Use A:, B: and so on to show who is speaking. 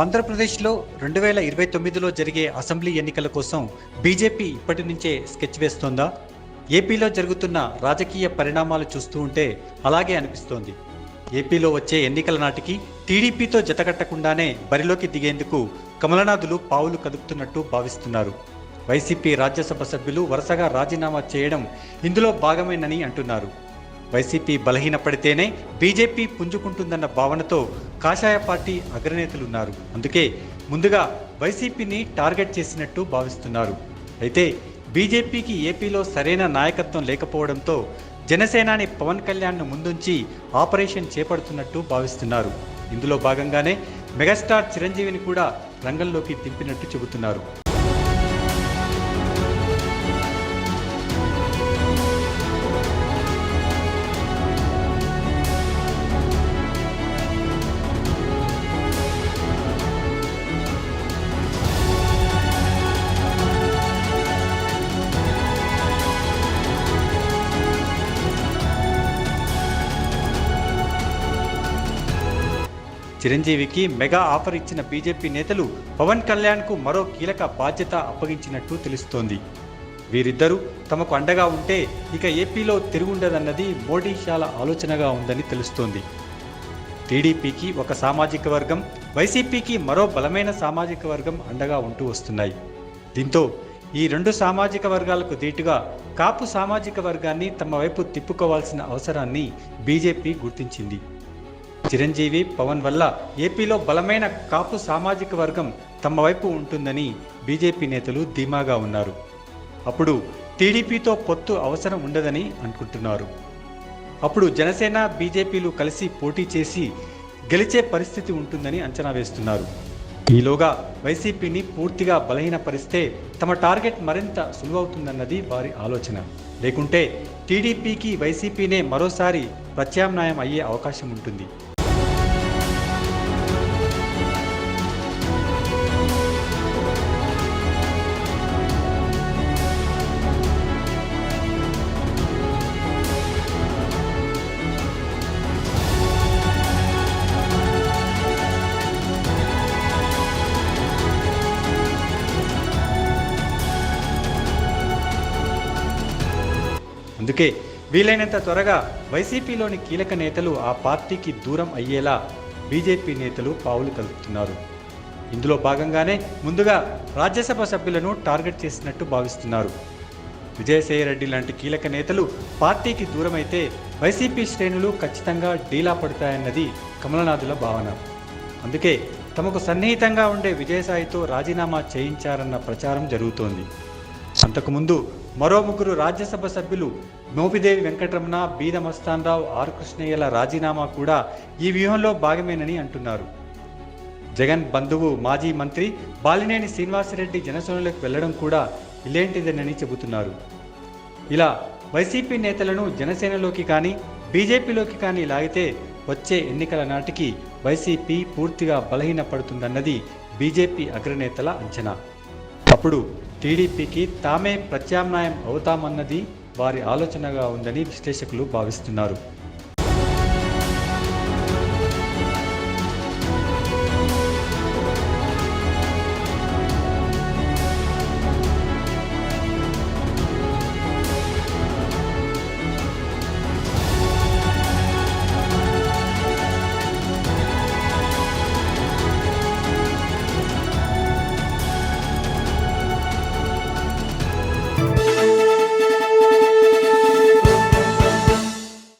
A: ఆంధ్రప్రదేశ్లో 2029లో జరిగే అసెంబ్లీ ఎన్నికల కోసం బీజేపీ ఇప్పటి నుంచే స్కెచ్ వేస్తోందా? ఏపీలో జరుగుతున్న రాజకీయ పరిణామాలు చూస్తూ ఉంటే అలాగే అనిపిస్తోంది. ఏపీలో వచ్చే ఎన్నికల నాటికి టీడీపీతో జతకట్టకుండానే బరిలోకి దిగేందుకు కమలనాథులు పావులు కదుపుతున్నట్టు భావిస్తున్నారు. వైసీపీ రాజ్యసభ సభ్యులు వరుసగా రాజీనామా చేయడం ఇందులో భాగమేనని అంటున్నారు. వైసీపీ బలహీనపడితేనే బీజేపీ పుంజుకుంటుందన్న భావనతో కాషాయ పార్టీ అగ్రనేతలున్నారు. అందుకే ముందుగా వైసీపీని టార్గెట్ చేసినట్టు భావిస్తున్నారు. అయితే బీజేపీకి ఏపీలో సరైన నాయకత్వం లేకపోవడంతో జనసేనాని పవన్ కళ్యాణ్ను ముందుంచి ఆపరేషన్ చేపడుతున్నట్టు భావిస్తున్నారు. ఇందులో భాగంగానే మెగాస్టార్ చిరంజీవిని కూడా రంగంలోకి దింపినట్టు చెబుతున్నారు. చిరంజీవికి మెగా ఆఫర్ ఇచ్చిన బీజేపీ నేతలు పవన్ కళ్యాణ్కు మరో కీలక బాధ్యత అప్పగించినట్టు తెలుస్తోంది. వీరిద్దరూ తమకు అండగా ఉంటే ఇక ఏపీలో తిరుగుండదన్నది మోడీ షాల ఆలోచనగా ఉందని తెలుస్తోంది. టీడీపీకి ఒక సామాజిక వర్గం, వైసీపీకి మరో బలమైన సామాజిక వర్గం అండగా ఉంటూ వస్తున్నాయి. దీంతో ఈ రెండు సామాజిక వర్గాలకు దీటుగా కాపు సామాజిక వర్గాన్ని తమ వైపు తిప్పుకోవాల్సిన అవసరాన్ని బీజేపీ గుర్తించింది. చిరంజీవి, పవన్ వల్ల ఏపీలో బలమైన కాపు సామాజిక వర్గం తమ వైపు ఉంటుందని బీజేపీ నేతలు ధీమాగా ఉన్నారు. అప్పుడు టీడీపీతో పొత్తు అవసరం ఉండదని అనుకుంటున్నారు. అప్పుడు జనసేన, బీజేపీలు కలిసి పోటీ చేసి గెలిచే పరిస్థితి ఉంటుందని అంచనా వేస్తున్నారు. ఈలోగా వైసీపీని పూర్తిగా బలహీనపరిస్తే తమ టార్గెట్ మరింత సులువవుతుందన్నది వారి ఆలోచన. లేకుంటే టీడీపీకి వైసీపీనే మరోసారి ప్రత్యామ్నాయం అయ్యే అవకాశం ఉంటుంది. అందుకే వీలైనంత త్వరగా వైసీపీలోని కీలక నేతలు ఆ పార్టీకి దూరం అయ్యేలా బీజేపీ నేతలు పావులు కలుపుతున్నారు. ఇందులో భాగంగానే ముందుగా రాజ్యసభ సభ్యులను టార్గెట్ చేసినట్టు భావిస్తున్నారు. విజయసాయిరెడ్డి లాంటి కీలక నేతలు పార్టీకి దూరమైతే వైసీపీ శ్రేణులు ఖచ్చితంగా డీలా పడతాయన్నది కమలనాథుల భావన. అందుకే తమకు సన్నిహితంగా ఉండే విజయసాయితో రాజీనామా చేయించారన్న ప్రచారం జరుగుతోంది. అంతకుముందు మరో ముగ్గురు రాజ్యసభ సభ్యులు మోపిదేవి వెంకటరమణ, బీద మస్తాన్రావు, ఆర్ కృష్ణయ్యల రాజీనామా కూడా ఈ వ్యూహంలో భాగమేనని అంటున్నారు. జగన్ బంధువు మాజీ మంత్రి బాలినేని శ్రీనివాసరెడ్డి జనసేనలోకి వెళ్లడం కూడా ఇలాంటిదేనని చెబుతున్నారు. ఇలా వైసీపీ నేతలను జనసేనలోకి కానీ బీజేపీలోకి కానీ లాగితే వచ్చే ఎన్నికల నాటికి వైసీపీ పూర్తిగా బలహీనపడుతుందన్నది బీజేపీ అగ్రనేతల అంచనా. అప్పుడు టీడీపీకి తామే ప్రత్యామ్నాయం అవుతామన్నది వారి ఆలోచనగా ఉందని విశ్లేషకులు భావిస్తున్నారు.